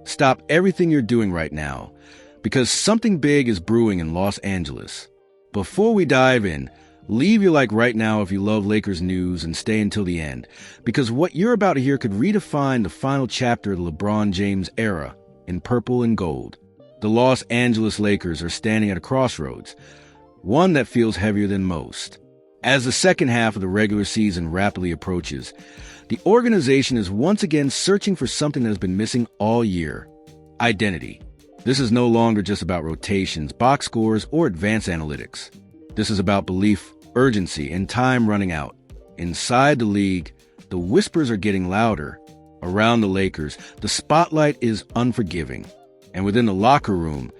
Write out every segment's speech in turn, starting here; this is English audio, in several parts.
Stop everything you're doing right now, because something big is brewing in Los Angeles. Before we dive in, leave your like right now if you love Lakers news and stay until the end, because what you're about to hear could redefine the final chapter of the LeBron James era in purple and gold. The Los Angeles Lakers are standing at a crossroads, one that feels heavier than most. As the second half of the regular season rapidly approaches, the organization is once again searching for something that has been missing all year: identity. This is no longer just about rotations, box scores, or advanced analytics. This is about belief, urgency, and time running out. Inside the league, the whispers are getting louder. Around the Lakers, the spotlight is unforgiving. And within the locker room,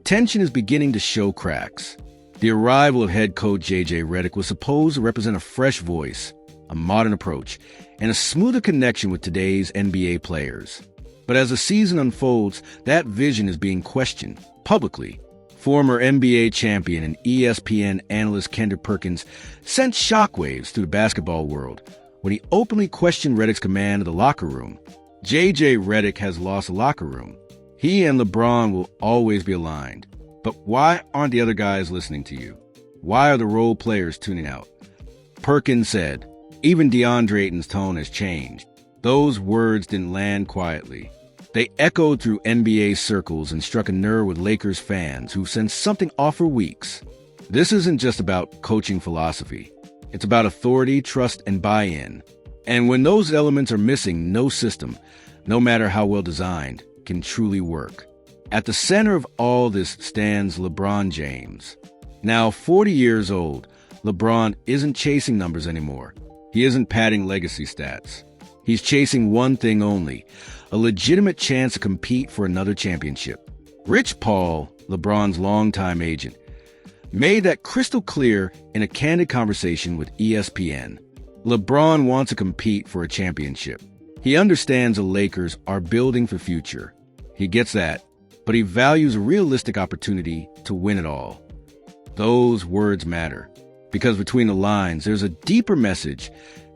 tension is beginning to show cracks. The arrival of head coach Redick was supposed to represent a fresh voice, a modern approach, and a smoother connection with today's NBA players. But as the season unfolds, that vision is being questioned publicly. Former NBA champion and ESPN analyst Kendrick Perkins sent shockwaves through the basketball world when he openly questioned Redick's command of the locker room. Redick has lost the locker room. He and LeBron will always be aligned. But why aren't the other guys listening to you? Why are the role players tuning out? Perkins said, even DeAndre Ayton's tone has changed. Those words didn't land quietly. They echoed through NBA circles and struck a nerve with Lakers fans who've sensed something off for weeks. This isn't just about coaching philosophy. It's about authority, trust, and buy-in. And when those elements are missing, no system, no matter how well designed, can truly work. At the center of all this stands LeBron James. Now 40 years old, LeBron isn't chasing numbers anymore. He isn't padding legacy stats. He's chasing one thing only: a legitimate chance to compete for another championship. Rich Paul, LeBron's longtime agent, made that crystal clear in a candid conversation with ESPN. LeBron wants to compete for a championship. He understands the Lakers are building for future. He gets that, but he values a realistic opportunity to win it all. Those words matter, because between the lines, there's a deeper message.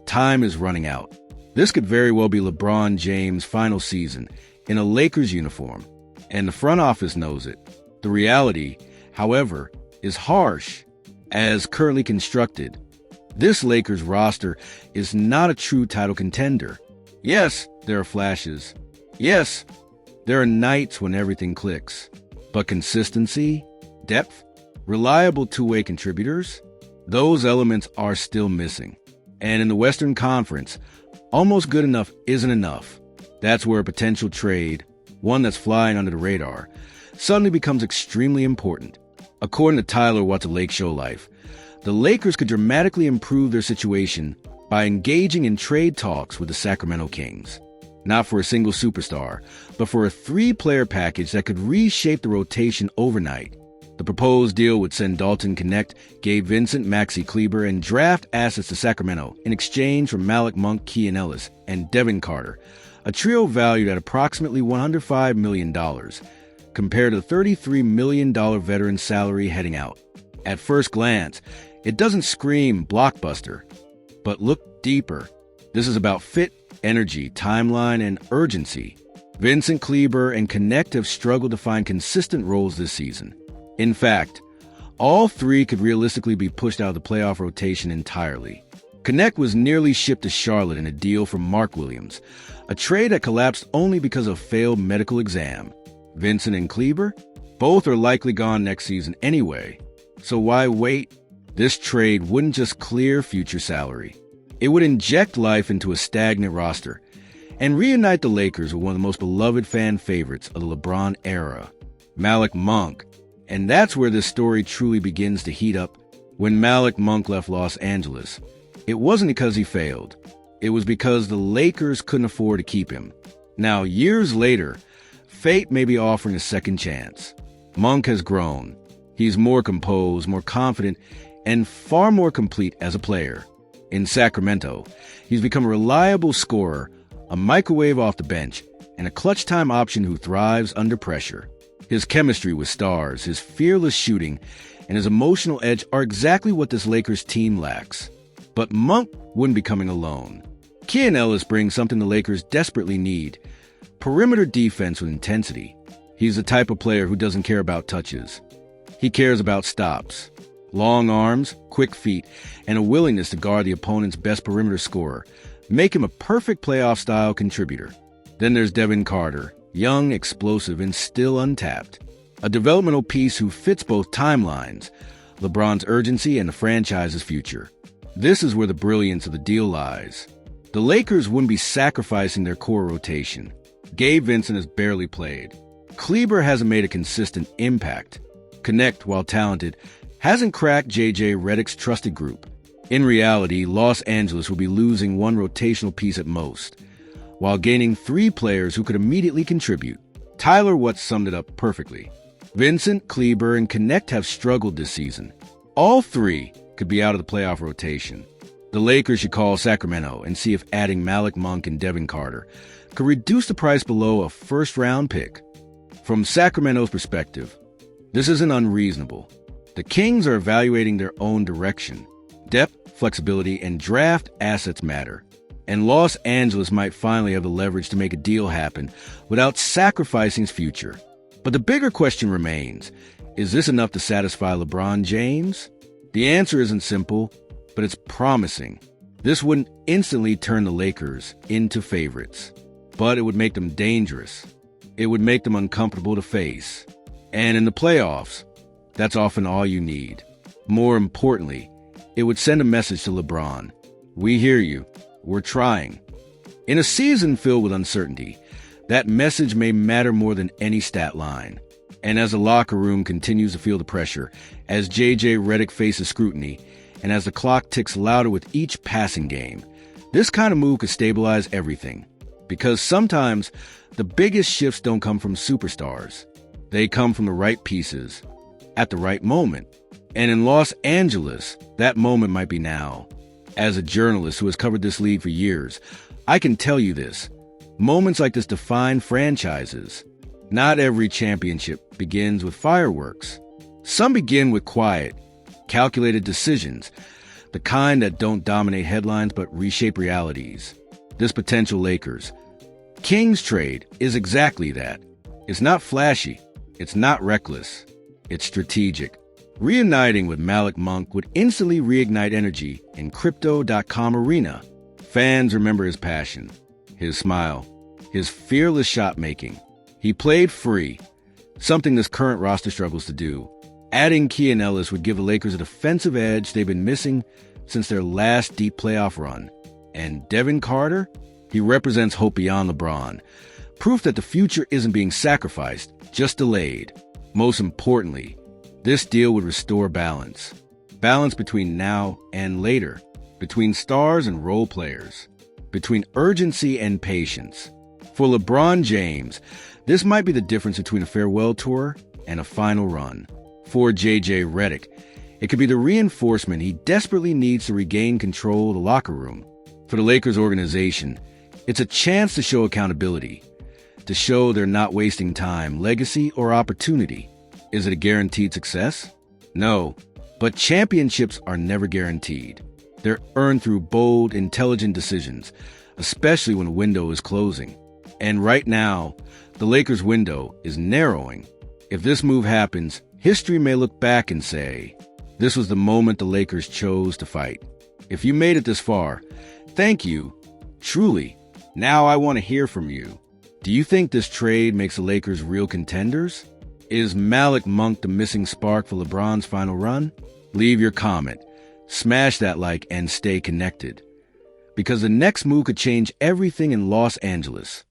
Time is running out. This could very well be LeBron James' final season in a Lakers uniform, and the front office knows it. The reality, however, is harsh. As currently constructed, this Lakers roster is not a true title contender. Yes, there are flashes. Yes, there are nights when everything clicks. But consistency, depth, reliable two-way contributors, those elements are still missing. And in the Western Conference, almost good enough isn't enough. That's where a potential trade, one that's flying under the radar, suddenly becomes extremely important. According to Tyler What's a Lake Show Life, the Lakers could dramatically improve their situation by engaging in trade talks with the Sacramento Kings. Not for a single superstar, but for a three-player package that could reshape the rotation overnight. The proposed deal would send Dalton Connect, Gabe Vincent, Maxi Kleber, and draft assets to Sacramento in exchange for Malik Monk, Keon Ellis, and Devin Carter, a trio valued at approximately $105 million, compared to the $33 million veteran salary heading out. At first glance, it doesn't scream blockbuster, but look deeper. This is about fit, energy, timeline, and urgency. Vincent, Kleber, and Connect have struggled to find consistent roles this season. In fact, all three could realistically be pushed out of the playoff rotation entirely. Connect was nearly shipped to Charlotte in a deal from Mark Williams, a trade that collapsed only because of a failed medical exam. Vincent and Kleber, both are likely gone next season anyway. So why wait? This trade wouldn't just clear future salary. It would inject life into a stagnant roster and reunite the Lakers with one of the most beloved fan favorites of the LeBron era, Malik Monk. And that's where this story truly begins to heat up. When Malik Monk left Los Angeles, it wasn't because he failed. It was because the Lakers couldn't afford to keep him. Now, years later, fate may be offering a second chance. Monk has grown. He's more composed, more confident, and far more complete as a player. In Sacramento, he's become a reliable scorer, a microwave off the bench, and a clutch-time option who thrives under pressure. His chemistry with stars, his fearless shooting, and his emotional edge are exactly what this Lakers team lacks. But Monk wouldn't be coming alone. Keon Ellis brings something the Lakers desperately need: perimeter defense with intensity. He's the type of player who doesn't care about touches. He cares about stops, long arms, quick feet, and a willingness to guard the opponent's best perimeter scorer make him a perfect playoff-style contributor. Then there's Devin Carter, young, explosive, and still untapped. A developmental piece who fits both timelines, LeBron's urgency and the franchise's future. This is where the brilliance of the deal lies. The Lakers wouldn't be sacrificing their core rotation. Gabe Vincent has barely played. Kleber hasn't made a consistent impact. Connect, while talented, hasn't cracked J.J. Redick's trusted group. In reality, Los Angeles will be losing one rotational piece at most, while gaining 3 players who could immediately contribute. Tyler Watts summed it up perfectly. Vincent, Kleber, and Connect have struggled this season. All 3 could be out of the playoff rotation. The Lakers should call Sacramento and see if adding Malik Monk and Devin Carter could reduce the price below a first-round pick. From Sacramento's perspective, this isn't unreasonable. The Kings are evaluating their own direction. Depth, flexibility, and draft assets matter. And Los Angeles might finally have the leverage to make a deal happen without sacrificing its future. But the bigger question remains, is this enough to satisfy LeBron James? The answer isn't simple, but it's promising. This wouldn't instantly turn the Lakers into favorites, but it would make them dangerous. It would make them uncomfortable to face. And in the playoffs, that's often all you need. More importantly, it would send a message to LeBron. We hear you. We're trying. In a season filled with uncertainty, that message may matter more than any stat line. And as the locker room continues to feel the pressure, as J.J. Redick faces scrutiny, and as the clock ticks louder with each passing game, this kind of move could stabilize everything. Because sometimes the biggest shifts don't come from superstars. They come from the right pieces, at the right moment. And in Los Angeles, that moment might be now. As a journalist who has covered this league for years, I can tell you this. Moments like this define franchises. Not every championship begins with fireworks. Some begin with quiet, calculated decisions, the kind that don't dominate headlines but reshape realities. This potential Lakers Kings trade is exactly that. It's not flashy. It's not reckless. It's strategic. Reuniting with Malik Monk would instantly reignite energy in Crypto.com arena. Fans remember his passion, his smile, his fearless shot-making. He played free, something this current roster struggles to do. Adding Keon Ellis would give the Lakers a defensive edge they've been missing since their last deep playoff run. And Devin Carter? He represents hope beyond LeBron. Proof that the future isn't being sacrificed, just delayed. Most importantly, this deal would restore balance. Balance between now and later, between stars and role players, between urgency and patience. For LeBron James, this might be the difference between a farewell tour and a final run. For J.J. Redick, it could be the reinforcement he desperately needs to regain control of the locker room. For the Lakers organization, it's a chance to show accountability, to show they're not wasting time, legacy, or opportunity. Is it a guaranteed success? No, but championships are never guaranteed. They're earned through bold, intelligent decisions, especially when a window is closing. And right now, the Lakers' window is narrowing. If this move happens, history may look back and say, this was the moment the Lakers chose to fight. If you made it this far, thank you. Truly. Now I want to hear from you. Do you think this trade makes the Lakers real contenders? Is Malik Monk the missing spark for LeBron's final run? Leave your comment, smash that like, and stay connected. Because the next move could change everything in Los Angeles.